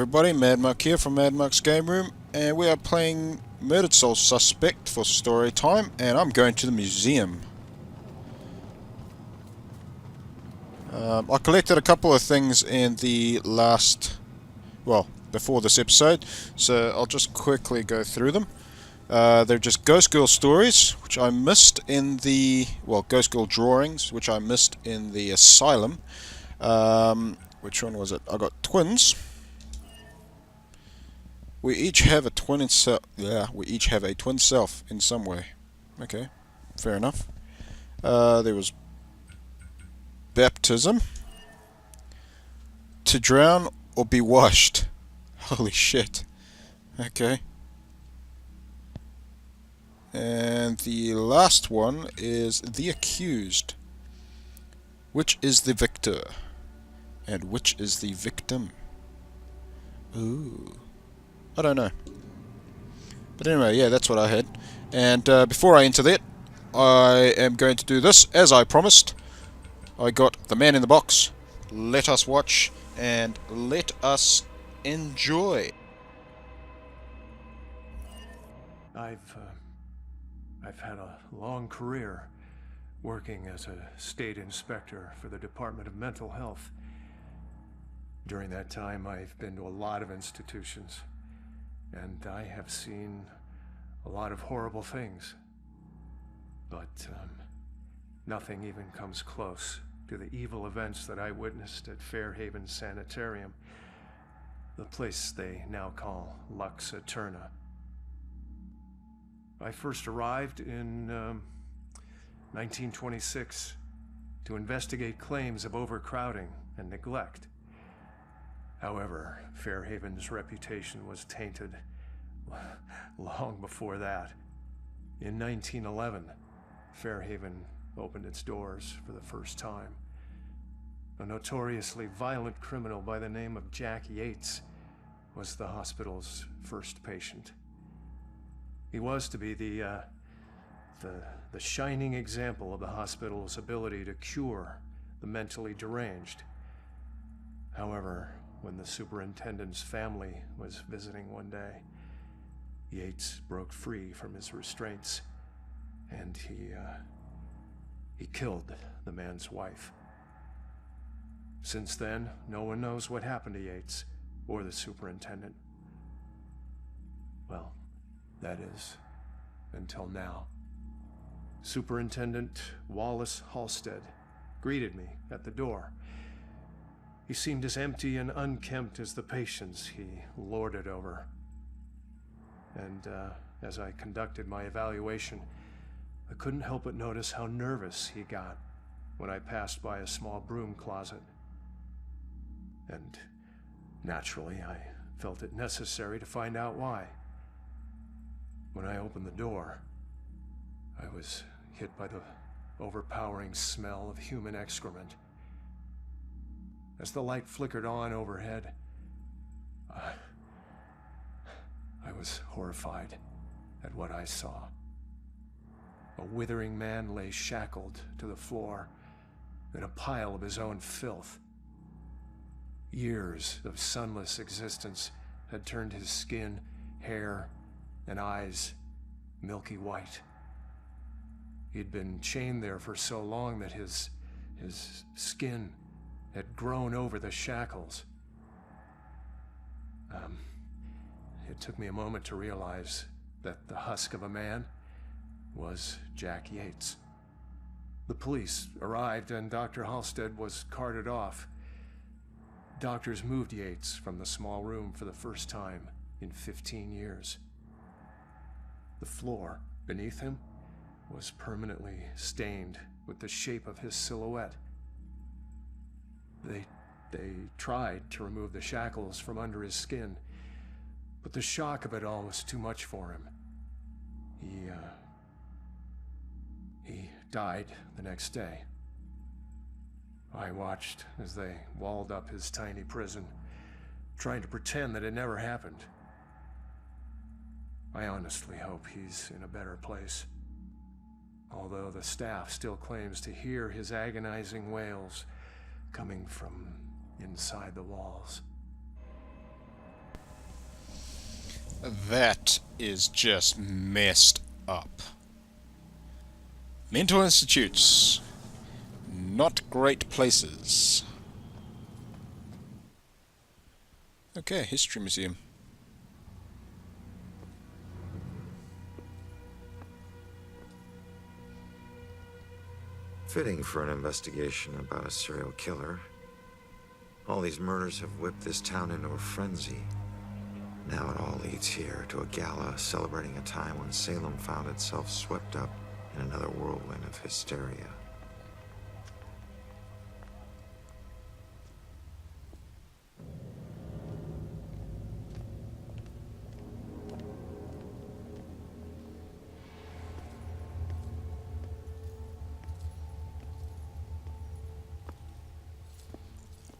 everybody, Madmuk here from Madmuk's Gameroom, and we are playing Murdered Soul Suspect for Storytime, and I'm going to the museum. I collected a couple of things in the last, well, before this episode, so I'll just quickly go through them. They're just Ghost Girl stories, which I missed in the, well, Ghost Girl drawings, which I missed in the asylum. Which one was it? I got twins. We each have a twin self. Yeah, we each have a twin self in some way. Okay, fair enough. There was baptism. To drown or be washed. Holy shit. Okay. And the last one is the accused. Which is the victor? And which is the victim? Ooh. I don't know. But anyway, yeah, that's what I had. And before I enter that, I am going to do this, as I promised. I got The Man in the Box. Let us watch, and let us enjoy. I've had a long career working as a state inspector for the Department of Mental Health. During that time, I've been to a lot of institutions, and I have seen a lot of horrible things. But nothing even comes close to the evil events that I witnessed at Fairhaven Sanitarium, the place they now call Lux Eterna. I first arrived in 1926 to investigate claims of overcrowding and neglect. However, Fairhaven's reputation was tainted long before that. In 1911, Fairhaven opened its doors for the first time. A notoriously violent criminal by the name of Jack Yates was the hospital's first patient. He was to be the shining example of the hospital's ability to cure the mentally deranged. However, when the superintendent's family was visiting one day, Yates broke free from his restraints, and he killed the man's wife. Since then, no one knows what happened to Yates or the superintendent. Well, that is, until now. Superintendent Wallace Halstead greeted me at the door. He seemed as empty and unkempt as the patients he lorded over. And as I conducted my evaluation, I couldn't help but notice how nervous he got when I passed by a small broom closet. And naturally, I felt it necessary to find out why. When I opened the door, I was hit by the overpowering smell of human excrement. As the light flickered on overhead, I was horrified at what I saw. A withering man lay shackled to the floor in a pile of his own filth. Years of sunless existence had turned his skin, hair, and eyes milky white. He'd been chained there for so long that his skin had grown over the shackles. It took me a moment to realize that the husk of a man was Jack Yates. The police arrived and Dr. Halstead was carted off. Doctors moved Yates from the small room for the first time in 15 years. The floor beneath him was permanently stained with the shape of his silhouette. They tried to remove the shackles from under his skin, but the shock of it all was too much for him. He died the next day. I watched as they walled up his tiny prison, trying to pretend that it never happened. I honestly hope he's in a better place, although the staff still claims to hear his agonizing wails coming from inside the walls. That is just messed up. Mental institutes. Not great places. Okay, History Museum. Fitting for an investigation about a serial killer. All these murders have whipped this town into a frenzy. Now it all leads here to a gala celebrating a time when Salem found itself swept up in another whirlwind of hysteria.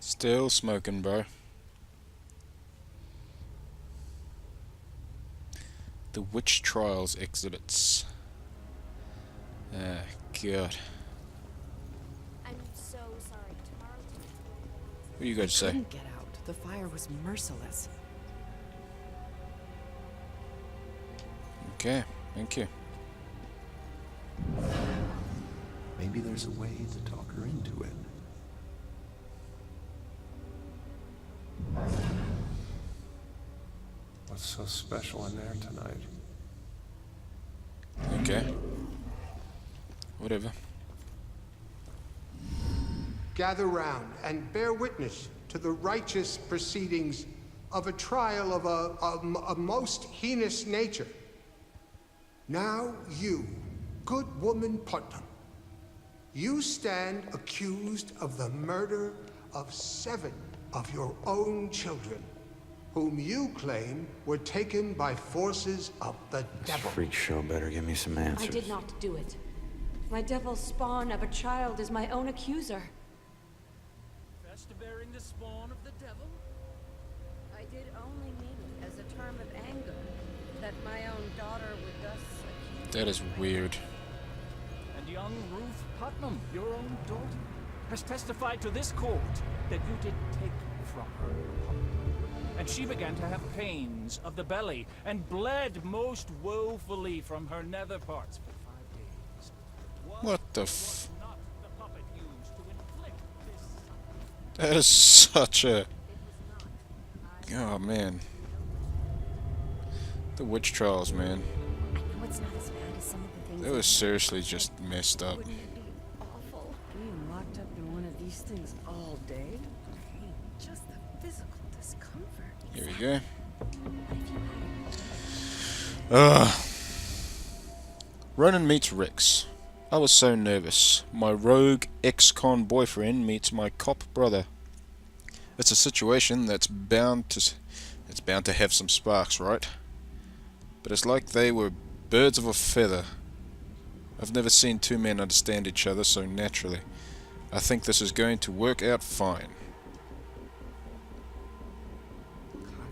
Still smoking, bro. The Witch Trials exhibits. Ah, God. I'm so sorry. Tomorrow. What do you got to say? Couldn't get out. The fire was merciless. Okay, thank you. Maybe there's a way to talk her into it. What's so special in there tonight? Okay. Whatever. Gather round and bear witness to the righteous proceedings of a trial of a most heinous nature. Now you, good woman Putnam, you stand accused of the murder of 7 of your own children, whom you claim were taken by forces of the devil. Freak show better give me some answers. I did not do it. My devil spawn of a child is my own accuser. Confess to bearing the spawn of the devil? I did only mean it as a term of anger, that my own daughter would thus accuse. That is weird. And young Ruth Putnam, your own daughter, has testified to this court that you did take from her. And she began to have pains of the belly and bled most woefully from her nether parts for 5 days. What the Was not the puppet used to inflict this suffering? That is such a... Oh, man. The Witch Trials, man. I know it's not as bad as some of the things. That was seriously just messed up. Wouldn't it be awful? Being locked up in one of these things all day? Pain, just the physical discomfort. Here we go. Ronan meets Rex. I was so nervous. My rogue ex-con boyfriend meets my cop brother. It's a situation that's bound to have some sparks, right? But it's like they were birds of a feather. I've never seen 2 men understand each other so naturally. I think this is going to work out fine.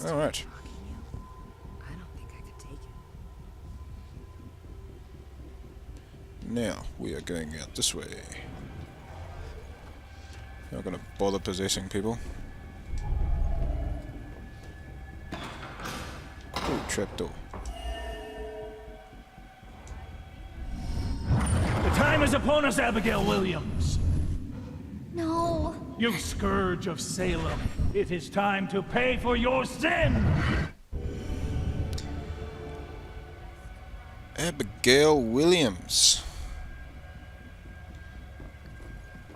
Alright. I don't think I could take it. Now, we are going out this way. Not gonna bother possessing people. Oh, trapdoor. The time is upon us, Abigail Williams. No. You scourge of Salem. It is time to pay for your sin. Abigail Williams.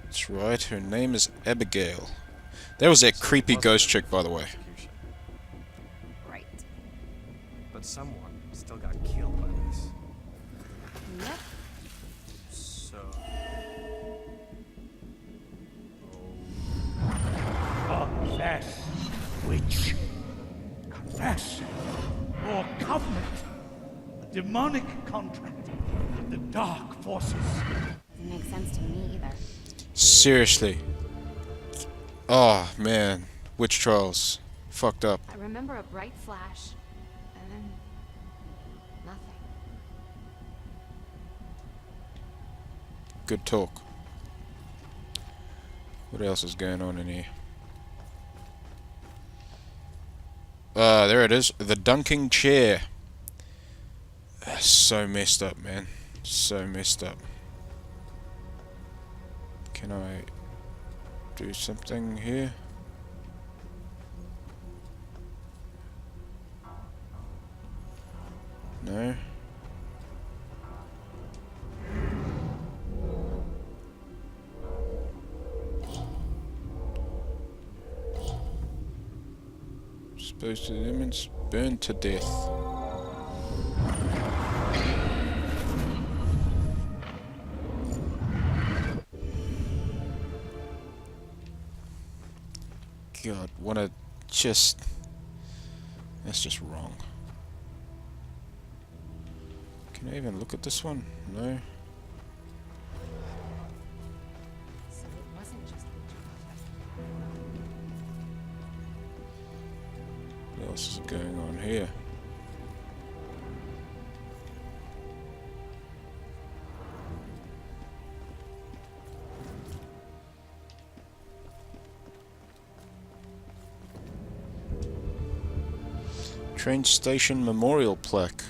That's right, her name is Abigail. That was that creepy ghost chick, by the way. Right. But someone still got killed by this. Yep. So... Confess, witch. Confess. Or covenant. A demonic contract with the dark forces. Doesn't make sense to me either. Seriously. Oh, man. Witch Trials. Fucked up. I remember a bright flash, and then nothing. Good talk. What else is going on in here? There it is. The dunking chair. So messed up, man. So messed up. Can I do something here? No. Supposed to demons burn to death. God, wanna just... That's just wrong. Can I even look at this one? No. So it wasn't just What else is going on here? Train station memorial plaque.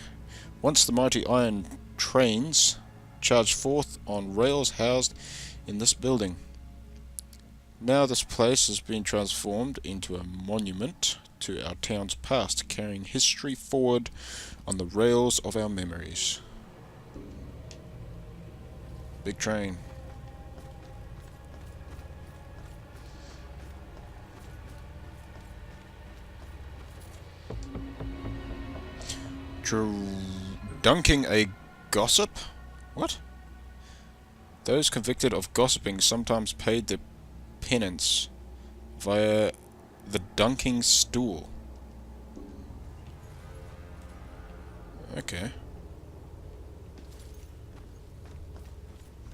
Once the mighty iron trains charged forth on rails housed in this building. Now this place has been transformed into a monument to our town's past, carrying history forward on the rails of our memories. Big train. Dunking a gossip? What? Those convicted of gossiping sometimes paid their penance via the dunking stool. Okay.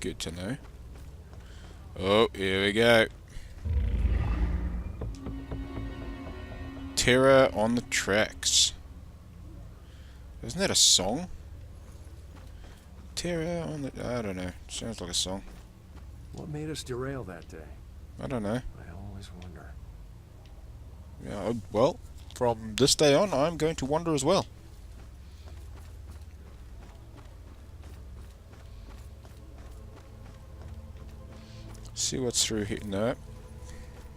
Good to know. Oh, here we go. Terror on the tracks. Isn't that a song? Terror on the... I don't know. Sounds like a song. What made us derail that day? I don't know. I always wonder. Yeah, well, from this day on, I'm going to wonder as well. See what's through here. No.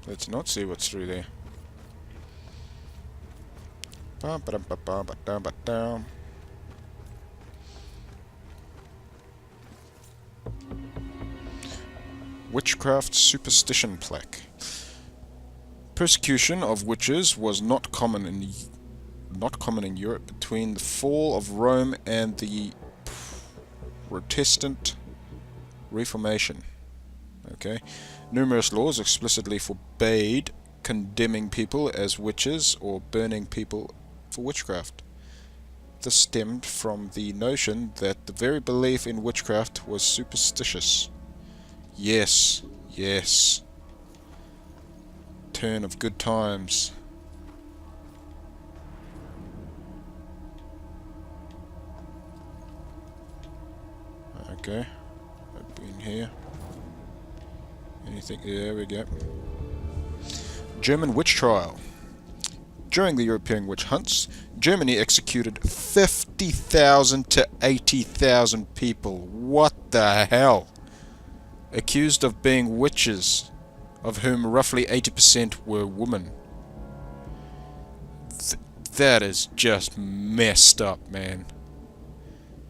Let's not see what's through there. Ba-ba-dum-ba-ba-ba-dum-ba-dum. Witchcraft superstition plaque. Persecution of witches was not common in Europe between the fall of Rome and the Protestant Reformation. Okay, numerous laws explicitly forbade condemning people as witches or burning people for witchcraft. This stemmed from the notion that the very belief in witchcraft was superstitious. Yes, yes. Turn of good times. Okay. Open here. Anything? There we go. German witch trial. During the European witch hunts, Germany executed 50,000 to 80,000 people. What the hell? Accused of being witches, of whom roughly 80% were women. That is just messed up, man.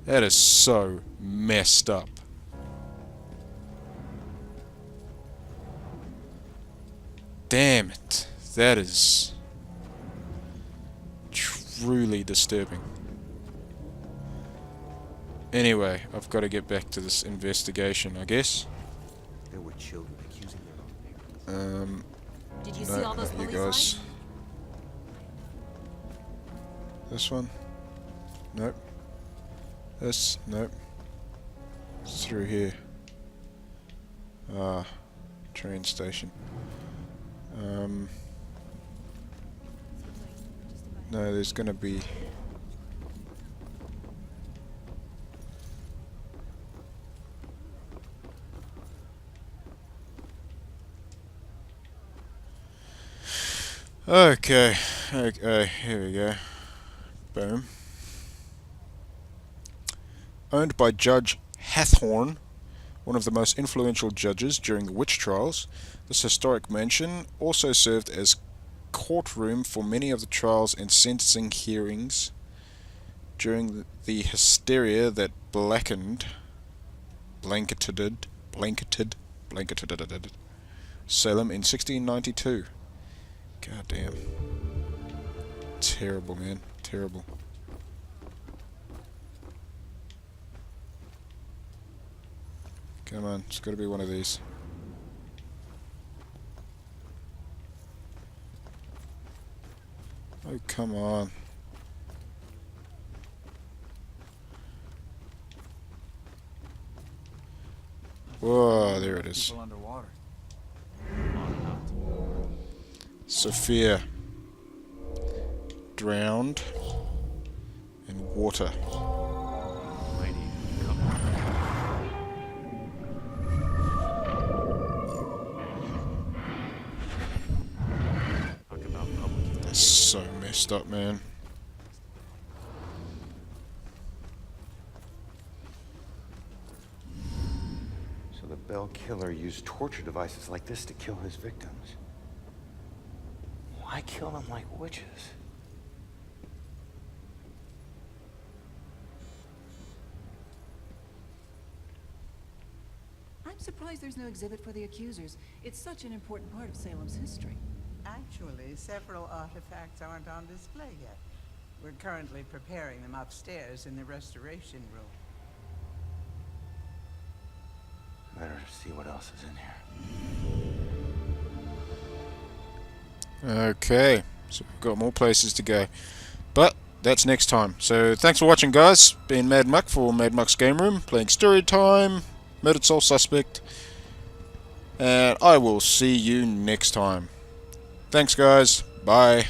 That is so messed up. Damn it. That is truly disturbing. Anyway, I've got to get back to this investigation, I guess. There were children accusing their own parents. Did you No, see all those not you police guys. lights? This one? Nope. This? Nope. It's through here. Ah, train station. No, there's gonna be... Okay, okay, here we go. Boom. Owned by Judge Hathorne, one of the most influential judges during the witch trials, this historic mansion also served as courtroom for many of the trials and sentencing hearings during the hysteria that blanketed Salem in 1692. God damn. Terrible, man. Terrible. Come on, it's got to be one of these. Oh, come on. Whoa, there it is. People underwater. Sophia. Drowned in water. That's so messed up, man. So the Bell killer used torture devices like this to kill his victims. Why kill them like witches? I'm surprised there's no exhibit for the accusers. It's such an important part of Salem's history. Actually, several artifacts aren't on display yet. We're currently preparing them upstairs in the restoration room. Better see what else is in here. Okay, so we've got more places to go. But that's next time. So thanks for watching, guys. Been Madmuk for Madmuk's Gameroom, playing Storytime, Murdered Soul Suspect. And I will see you next time. Thanks, guys. Bye.